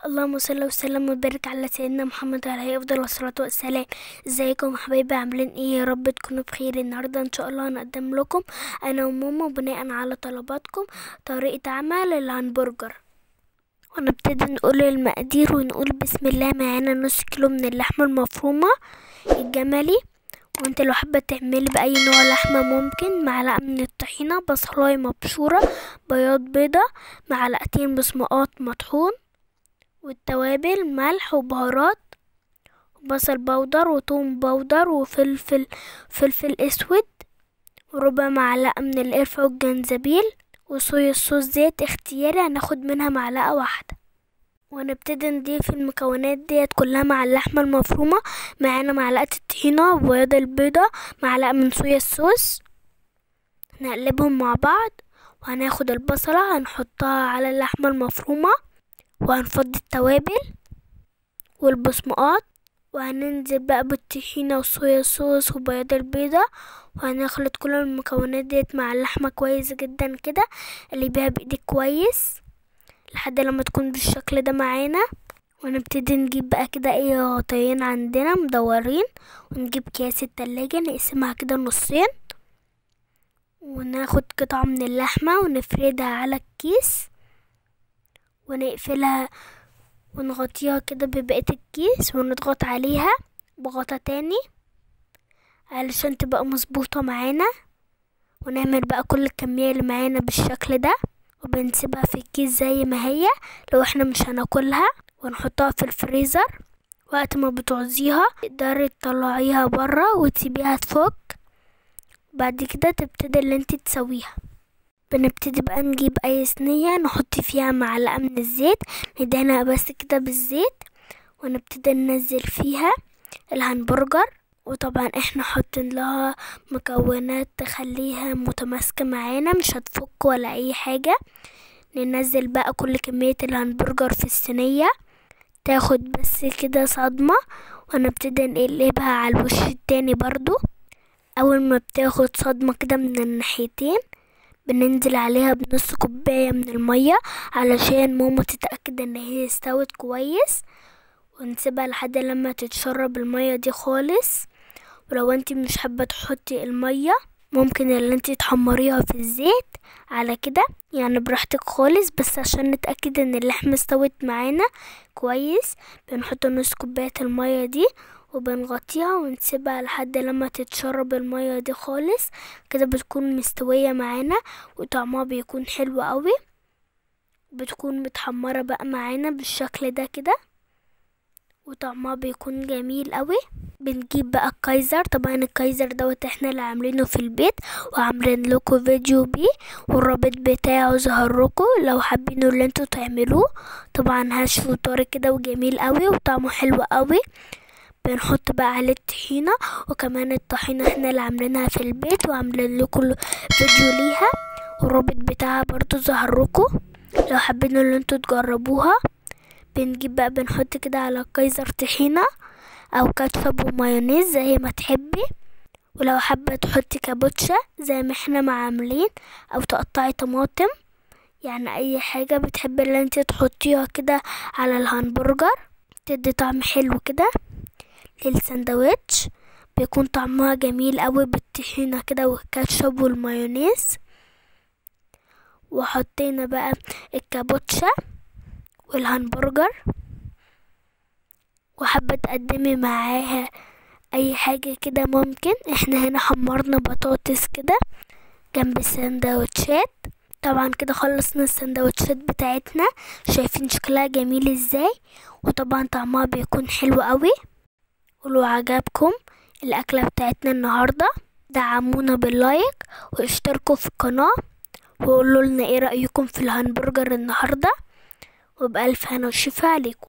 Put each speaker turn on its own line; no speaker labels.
اللهم صل وسلم وبارك على سيدنا محمد عليه افضل الصلاه والسلام. ازيكم يا حبايبي؟ عاملين ايه؟ يا رب تكونوا بخير. النهارده ان شاء الله هنقدم لكم انا وماما بناء على طلباتكم طريقه عمل الهمبرجر. ونبتدي نقول المقادير ونقول بسم الله. معانا نص كيلو من اللحمه المفرومه الجملي، وانت لو حابه تعملي باي نوع لحمه ممكن. معلقه من الطحينه، بصلايه مبشوره، بياض بيضه، معلقتين بصمات مطحون، والتوابل ملح وبهارات وبصل بودر وثوم بودر فلفل اسود، وربع معلقه من القرفه والجنزبيل، وصويا صوص زيت اختياري هناخد منها معلقه واحده. ونبتدي نضيف المكونات ديت كلها مع اللحمه المفرومه. معانا معلقه الطحينه وبياض البيضه، معلقه من صويا الصوص، نقلبهم مع بعض. وهناخد البصله هنحطها على اللحمه المفرومه، وهنفضي التوابل والبصمات، وهننزل بقى بالطحينة والصويا صوص وبياض البيضة، وهنخلط كل المكونات ديت مع اللحمة كويس جدا كده. اللي بيها بايدك كويس لحد لما تكون بالشكل ده معانا. ونبتدي نجيب بقى كده غطيين عندنا مدورين، ونجيب كيس التلاجة نقسمها كده نصين، وناخد قطعة من اللحمة ونفردها على الكيس ونقفلها ونغطيها كده ببقية الكيس، ونضغط عليها بغطا تاني علشان تبقى مظبوطة معانا. ونعمل بقى كل الكمية اللي معانا بالشكل ده، وبنسيبها في الكيس زي ما هي لو احنا مش هناكلها، ونحطها في الفريزر. وقت ما بتعوزيها تقدري تطلعيها برا وتسيبيها تفك، بعد كده تبتدي اللي انت تسويها. بنبتدي بقى نجيب اي صينية نحط فيها معلقة من الزيت، ندهنها بس كده بالزيت، ونبتدي ننزل فيها الهمبرجر. وطبعا احنا حاطين لها مكونات تخليها متماسكة معانا، مش هتفك ولا اي حاجة. ننزل بقى كل كمية الهمبرجر في الصينية، تاخد بس كده صدمة، ونبتدي نقلبها على الوش التاني برضو. اول ما بتاخد صدمة كده من الناحيتين بننزل عليها بنص كوباية من المية علشان ماما تتأكد ان هي استوت كويس، ونسيبها لحد لما تتشرب المية دي خالص. ولو انتي مش حابة تحطي المية ممكن اللي انتي تحمريها في الزيت على كده، يعني براحتك خالص. بس عشان نتأكد ان اللحمة استوت معانا كويس بنحط نص كوباية المية دي وبنغطيها ونسيبها لحد لما تتشرب المية دي خالص كده. بتكون مستوية معانا وطعمها بيكون حلو قوي، بتكون متحمرة بقى معانا بالشكل ده كده، وطعمها بيكون جميل قوي. بنجيب بقى الكايزر. طبعا الكايزر دوت احنا اللي عاملينه في البيت وعاملين لكم فيديو بيه، والرابط بتاعه ظهر لكم لو حابين اللي انتوا تعملوه. طبعا هش وطري كده وجميل قوي وطعمه حلو قوي. بنحط بقى عليه الطحينة، وكمان الطحينة احنا اللي عاملينها في البيت وعاملين لكم فيديو ليها، والرابط بتاعها برضو ظهر لكم لو حابين اللي انتوا تجربوها. بنجيب بقى بنحط كده على الكايزر طحينة او كاتشب ومايونيز زي ما تحبي، ولو حابة تحطي كابوتشا زي ما احنا ما عاملين، او تقطعي طماطم، يعني اي حاجة بتحبي اللي انت تحطيها كده على الهمبرجر تدي طعم حلو كده للساندوتش. بيكون طعمها جميل قوي بالطحينة كده والكاتشب والمايونيز. وحطينا بقى الكابوتشا والهمبرجر، وحابة تقدمي معاها اي حاجة كده ممكن. احنا هنا حمرنا بطاطس كده جنب السندوتشات. طبعا كده خلصنا السندوتشات بتاعتنا، شايفين شكلها جميل ازاي، وطبعا طعمها بيكون حلو قوي. ولو عجبكم الاكلة بتاعتنا النهاردة دعمونا باللايك واشتركوا في القناة، وقولوا لنا ايه رأيكم في الهمبرجر النهاردة، وبألف هنا وشفا عليكم.